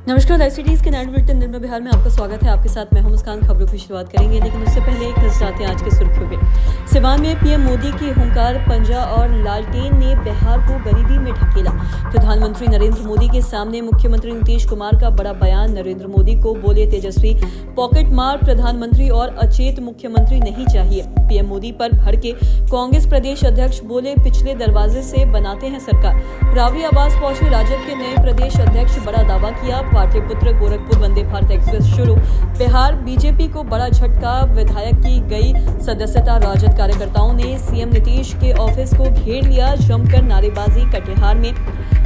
नमस्कार, ICTS के 9 bulletin दिन में बिहार में आपका स्वागत है। आपके साथ मैं हूं मुस्कान। खबरों की शुरुआत करेंगे, लेकिन उससे पहले एक नजर डालते हैं आज की सुर्खियों पे। सिवान में पीएम मोदी की हुंकार, पंजा और लालटेन ने बिहार को गरीबी में ढकेला। प्रधानमंत्री नरेंद्र मोदी के सामने मुख्यमंत्री नीतीश कुमार का बड़ा बयान। नरेंद्र मोदी को बोले तेजस्वी पॉकेट मार प्रधानमंत्री और अचेत मुख्यमंत्री नहीं चाहिए। पीएम मोदी पर भड़के कांग्रेस प्रदेश अध्यक्ष बोले पिछले दरवाजे से बनाते हैं सरकार। रावड़ी आवास पहुंचे राजद के नए प्रदेश अध्यक्ष, बड़ा दावा किया। पाटलिपुत्र गोरखपुर वंदे भारत एक्सप्रेस शुरू। बिहार बीजेपी को बड़ा झटका, विधायक की गई सदस्यता। राजद कार्यकर्ताओं ने सीएम नीतीश के ऑफिस को घेर लिया, जमकर नारेबाजी। कटिहार में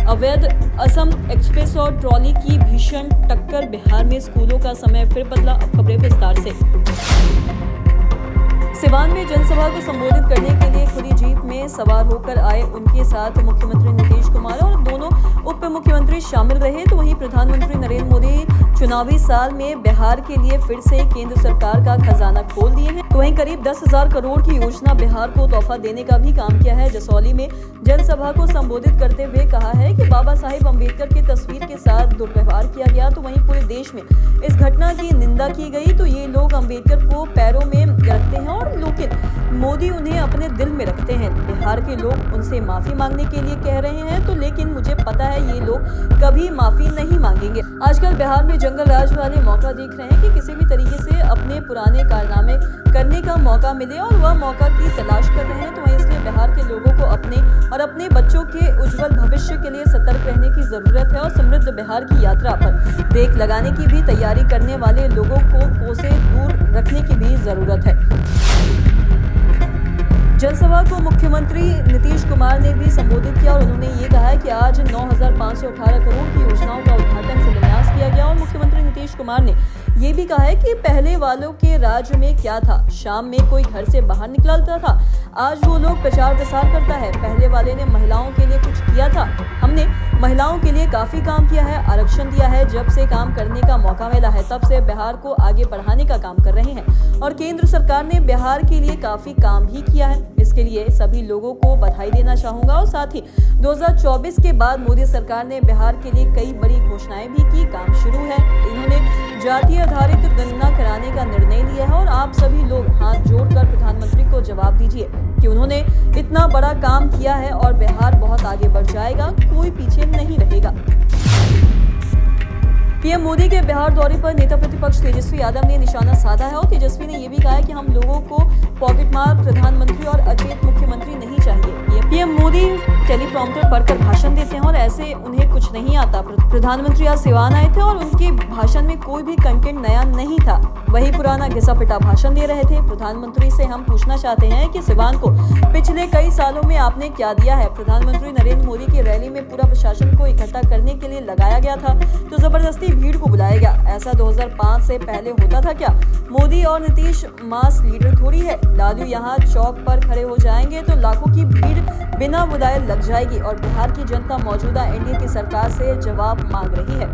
अवैध असम एक्सप्रेस और ट्रॉली की भीषण टक्कर। बिहार में स्कूलों का समय फिर बदला। अब खबरें विस्तार से। सिवान में जनसभा को संबोधित करने के लिए खुली जीप में सवार होकर आए उनके साथ मुख्यमंत्री नीतीश कुमार और दोनों उप मुख्यमंत्री शामिल रहे। तो वहीं प्रधानमंत्री नरेंद्र मोदी चुनावी साल में बिहार के लिए फिर से केंद्र सरकार का खजाना खोल दिए हैं। तो वहीं करीब 10,000 करोड़ की योजना बिहार को तोहफा देने का भी काम किया है। जसौली में जनसभा को संबोधित करते हुए कहा है कि बाबा साहेब अम्बेडकर की तस्वीर के साथ दुर्व्यवहार किया गया। तो वहीं पूरे देश में इस घटना की निंदा की गई। तो ये लोग अम्बेडकर को पैरों में रखते हैं और लेकिन मोदी उन्हें अपने दिल में रखते हैं। बिहार के लोग उनसे माफी मांगने के लिए कह रहे हैं, तो लेकिन मुझे पता है ये लोग कभी माफी नहीं मांगेंगे। आजकल बिहार में जंगल राज वाले मौका देख रहे हैं कि किसी भी तरीके से अपने पुराने कारनामे करने का मौका मिले और वह मौका की तलाश कर रहे हैं। तो वहीं इसलिए बिहार के लोगों को अपने और अपने बच्चों के उज्जवल भविष्य के लिए सतर्क रहने की जरूरत है और समृद्ध बिहार की यात्रा पर ब्रेक लगाने की भी तैयारी करने वाले लोगों को से दूर रखने की भी जरूरत है। जनसभा को मुख्यमंत्री नीतीश कुमार ने भी संबोधित किया और उन्होंने ये कहा है कि आज 9,518 करोड़ की योजनाओं का उद्घाटन शिलान्यास किया गया। और मुख्यमंत्री नीतीश कुमार ने ये भी कहा है कि पहले वालों के राज्य में क्या था, शाम में कोई घर से बाहर निकलता था, आज वो लोग प्रचार प्रसार करता है। पहले वाले ने महिलाओं के लिए कुछ किया था, हमने महिलाओं के लिए काफी काम किया है, आरक्षण दिया है। जब से काम करने का मौका मिला है तब से बिहार को आगे बढ़ाने का काम कर रहे हैं और केंद्र सरकार ने बिहार के लिए काफी काम भी किया है। इसके लिए सभी लोगों को बधाई देना चाहूंगा और साथ ही 2024 के बाद मोदी सरकार ने बिहार के लिए कई बड़ी घोषणाएं भी की। काम शुरू है। इन्होंने जातीय आधारित गणना कराने का निर्णय लिया है और आप सभी लोग हाथ जोड़कर प्रधानमंत्री को जवाब दीजिए कि उन्होंने इतना बड़ा काम किया है और बिहार बहुत आगे बढ़ जाएगा, कोई पीछे नहीं रहेगा। पीएम मोदी के बिहार दौरे पर नेता प्रतिपक्ष तेजस्वी यादव ने निशाना साधा है और तेजस्वी ने यह भी कहा है कि हम लोगों को पॉकेट मार प्रधानमंत्री और अचेत मुख्यमंत्री नहीं चाहिए। पीएम मोदी टेलीप्रॉम्प्टर पढ़कर भाषण देते हैं और ऐसे उन्हें कुछ नहीं आता। प्रधानमंत्री आज सिवान आए थे और उनके भाषण में कोई भी कंटेंट नया नहीं था, वही पुराना घिसा पिटा भाषण दे रहे थे। प्रधानमंत्री से हम पूछना चाहते हैं कि सिवान को पिछले कई सालों में आपने क्या दिया है। प्रधानमंत्री नरेंद्र मोदी की रैली में पूरा प्रशासन को इकट्ठा करने के लिए लगाया गया था, तो जबरदस्ती भीड़ को बुलाया गया। ऐसा 2005 से पहले होता था क्या? मोदी और नीतीश मास लीडर थोड़ी है। लालू यहाँ चौक पर खड़े हो जाएंगे तो लाखों की भीड़ बिना बुलाए लग जाएगी और बिहार की जनता मौजूदा एनडीए की सरकार से जवाब मांग रही है।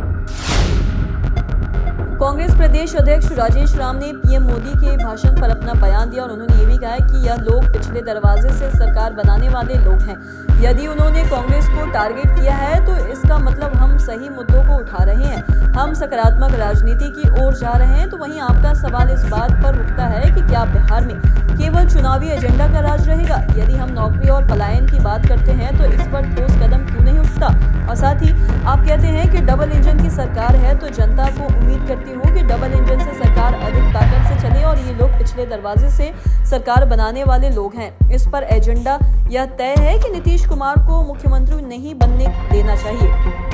कांग्रेस प्रदेश अध्यक्ष राजेश राम ने पीएम मोदी के भाषण पर अपना बयान दिया और उन्होंने ये भी कहा है कि यह लोग पिछले दरवाजे से सरकार बनाने वाले लोग हैं। यदि उन्होंने कांग्रेस को टारगेट किया है तो इसका मतलब हम सही मुद्दों को उठा रहे हैं, हम सकारात्मक राजनीति की ओर जा रहे हैं। तो वहीं आपका सवाल इस बात पर उठता है कि क्या बिहार में केवल चुनावी एजेंडा का राज रहेगा? यदि हम नौकरी और पलायन की बात करते हैं तो इस पर ठोस कदम क्यों नहीं उठता? और साथ ही आप कहते हैं कि डबल इंजन की सरकार है, तो जनता को उम्मीद करती हूँ कि डबल इंजन से सरकार अधिक ताकत से चले और ये लोग पिछले दरवाजे से सरकार बनाने वाले लोग हैं। इस पर एजेंडा यह तय है कि नीतीश कुमार को मुख्यमंत्री नहीं बनने देना चाहिए।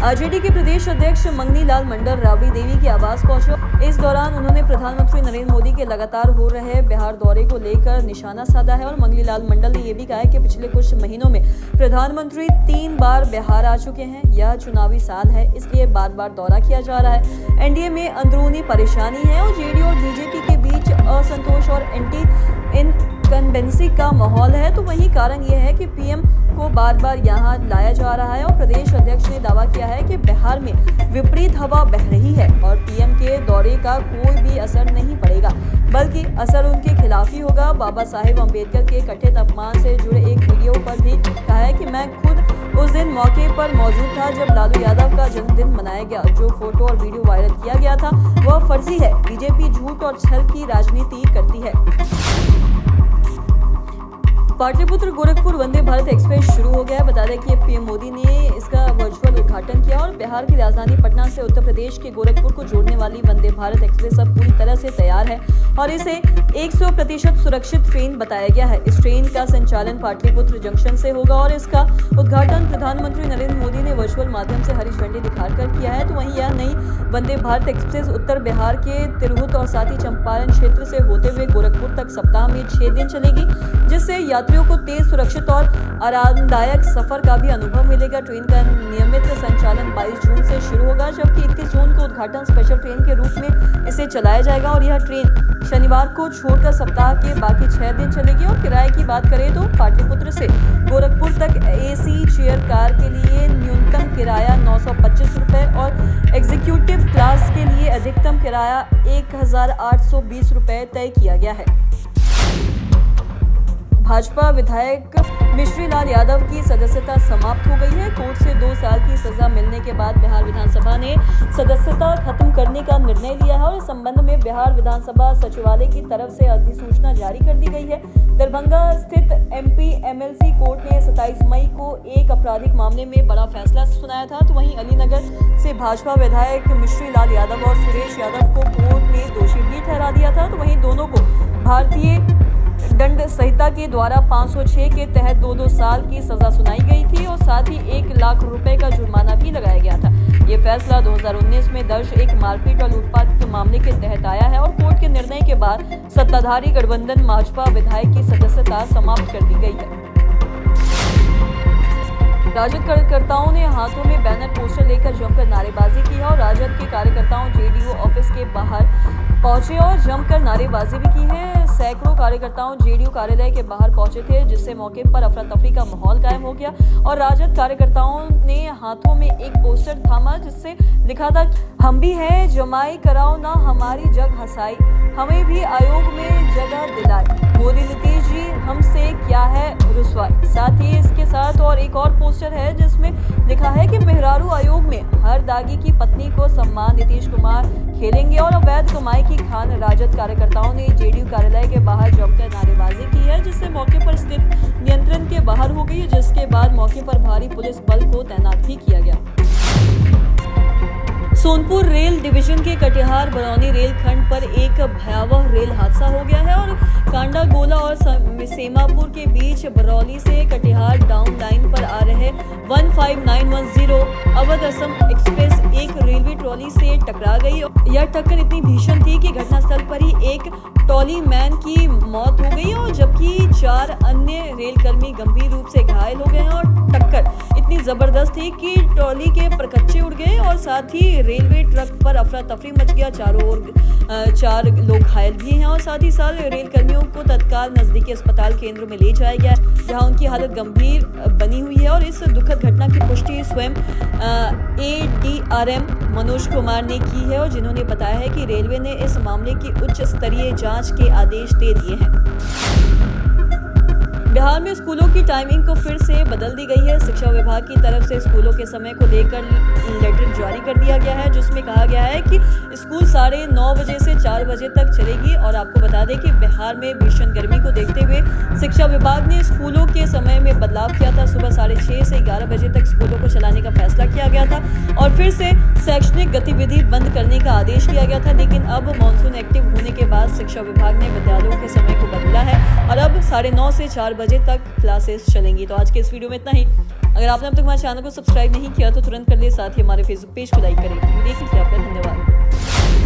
आरजेडी के प्रदेश अध्यक्ष मंगनी लाल मंडल राबड़ी देवी के आवास पहुंचे। इस दौरान उन्होंने प्रधानमंत्री नरेंद्र मोदी के लगातार हो रहे बिहार दौरे को लेकर निशाना साधा है और मंगनी लाल मंडल ने यह भी कहा है कि पिछले कुछ महीनों में प्रधानमंत्री 3 बार बिहार आ चुके हैं। यह चुनावी साल है, इसलिए बार बार दौरा किया जा रहा है। एनडीए में अंदरूनी परेशानी है और जेडीयू और बीजेपी के बीच असंतोष और एंटी इनकम्बेंसी का माहौल है। तो वही कारण यह है कि पीएम को बार बार यहाँ लाया जा रहा है और प्रदेश अध्यक्ष ने दावा किया है कि बिहार में विपरीत हवा बह रही है और पीएम के दौरे का कोई भी असर नहीं पड़ेगा, बल्कि असर उनके खिलाफ ही होगा। बाबा साहेब अम्बेडकर के कथित अपमान से जुड़े एक वीडियो पर भी कहा है कि मैं खुद उस दिन मौके पर मौजूद था जब लालू यादव का जन्मदिन मनाया गया। जो फोटो और वीडियो वायरल किया गया था वह फर्जी है। बीजेपी झूठ और छल की राजनीति करती है। पाटलिपुत्र गोरखपुर वंदे भारत एक्सप्रेस शुरू हो गया है। बता दें कि पीएम मोदी ने इसका वर्चुअल उद्घाटन किया और बिहार की राजधानी पटना से उत्तर प्रदेश के गोरखपुर को जोड़ने वाली वंदे भारत एक्सप्रेस अब पूरी तरह से तैयार है और इसे 100% सुरक्षित ट्रेन बताया गया है। इस ट्रेन का संचालन पाटलिपुत्र जंक्शन से होगा और इसका उद्घाटन प्रधानमंत्री नरेंद्र मोदी ने वर्चुअल माध्यम से हरी झंडी दिखाकर किया है। तो वहीं यह नई वंदे भारत एक्सप्रेस उत्तर बिहार के तिरहुत और साथ ही चंपारण क्षेत्र से होते हुए गोरखपुर तक सप्ताह में 6 दिन चलेगी, जिससे यात्रियों को तेज, सुरक्षित और आरामदायक सफर का भी अनुभव मिलेगा। ट्रेन का नियमित संचालन 22 जून से शुरू होगा, जबकि 21 जून को उद्घाटन स्पेशल ट्रेन के रूप में इसे चलाया जाएगा और यह ट्रेन शनिवार को छोड़कर सप्ताह के बाकी 6 दिन चलेगी। और किराए की बात करें तो पाटलिपुत्र से गोरखपुर तक एसी चेयर कार के लिए न्यूनतम किराया 925 रुपये और एग्जीक्यूटिव क्लास के लिए अधिकतम किराया 1820 रुपये तय किया गया है। भाजपा विधायक मिश्री लाल यादव की सदस्यता समाप्त हो गई है। कोर्ट से 2 साल की सजा मिलने के बाद बिहार विधानसभा ने सदस्यता खत्म करने का निर्णय लिया है और इस संबंध में बिहार विधानसभा सचिवालय की तरफ से अधिसूचना जारी कर दी गई है। दरभंगा स्थित एमपी एमएलसी कोर्ट ने 27 मई को एक आपराधिक मामले में बड़ा फैसला सुनाया था। तो वहीं अलीनगर से भाजपा विधायक मिश्री लाल यादव और सुरेश यादव को कोर्ट ने दोषी भी ठहरा दिया था। तो वहीं दोनों को भारतीय दंड संहिता के द्वारा 506 के तहत 2-2 साल की सजा सुनाई गई थी और साथ ही 1 लाख रुपए का जुर्माना भी लगाया गया था। ये फैसला 2019 में दर्ज एक मारपीट और लूटपाट के मामले के तहत आया है और कोर्ट के निर्णय के बाद सत्ताधारी गठबंधन भाजपा विधायक की सदस्यता समाप्त कर दी गई है। राजद कार्यकर्ताओं ने हाथों में बैनर पोस्टर लेकर जमकर नारेबाजी की है और राजद के कार्यकर्ताओं जेडीयू ऑफिस के बाहर पहुंचे और जमकर नारेबाजी भी की है। सैकड़ों कार्यकर्ताओं जेडीयू कार्यालय के बाहर पहुंचे थे, जिससे मौके पर अफरा तफरी का माहौल कायम हो गया और राजद कार्यकर्ताओं ने हाथों में एक पोस्टर थामा जिससे लिखा था, हम भी हैं जमाई कराओ ना हमारी जग हंसाई, हमें भी आयोग में जगह दिलाई, मोदी नीतीश जी हमसे क्या है रुसवाई। साथ ही इसके साथ और एक और पोस्टर है जिसमें लिखा है कि मेहरारू आयोग में हर दागी की पत्नी को सम्मान, नीतीश कुमार खेलेंगे और अवैध कमाई की खान। राजद कार्यकर्ताओं ने जेडीयू कार्यालय के बाहर जमकर नारेबाजी की है, जिससे मौके पर स्थिति नियंत्रण के बाहर हो गई, जिसके बाद मौके पर भारी पुलिस बल को तैनात भी किया गया। सोनपुर रेल डिवीजन के कटिहार बरौनी रेल खंड पर एक भयावह रेल हादसा हो गया है और कांडागोला और सेमापुर के बीच बरौली से कटिहार डाउन लाइन पर आ रहे 15910 अवध असम एक्सप्रेस एक रेलवे ट्रॉली से टकरा गई। यह टक्कर इतनी भीषण थी कि घटनास्थल पर ही एक ट्रॉली मैन की मौत हो गई और जबकि 4 अन्य रेलकर्मी गंभीर रूप से घायल हो गए हैं और टक्कर इतनी जबरदस्त थी कि ट्रॉली के परखच्चे उड़ गए और साथ ही रेलवे ट्रक पर अफरा तफरी मच गया। चारों ओर 4 लोग घायल भी हैं और साथ ही साथ रेलकर्मियों को तत्काल नजदीकी अस्पताल केंद्र में ले जाया गया, जहां उनकी हालत गंभीर बनी हुई है। और इस दुखद घटना की पुष्टि स्वयं ADRM मनोज कुमार ने की है और जिन्होंने बताया है कि रेलवे ने इस मामले की उच्च स्तरीय जांच के आदेश दे दिए हैं। बिहार में स्कूलों की टाइमिंग को फिर से बदल दी गई है। शिक्षा विभाग की तरफ से स्कूलों के समय को लेकर लेटर जारी कर दिया गया है, जिसमें कहा गया है कि स्कूल 9:30 बजे से 4 बजे तक चलेगी। और आपको बता दें कि बिहार में भीषण गर्मी को देखते हुए शिक्षा विभाग ने स्कूलों के समय में बदलाव किया था। सुबह 6:30 से 11 बजे तक स्कूलों को चलाने का फैसला किया गया था और फिर से शैक्षणिक गतिविधि बंद करने का आदेश दिया गया था। लेकिन अब मानसून एक्टिव होने के बाद शिक्षा विभाग ने विद्यालयों के समय को बदला है और अब 9:30 से 4 बजे तक क्लासेस चलेंगी। तो आज के इस वीडियो में इतना ही। अगर आपने अब तक हमारे चैनल को सब्सक्राइब नहीं किया तो तुरंत कर लिए, साथ ही हमारे फेसबुक पेज को लाइक करें। वीडियो देखने के लिए आपका धन्यवाद।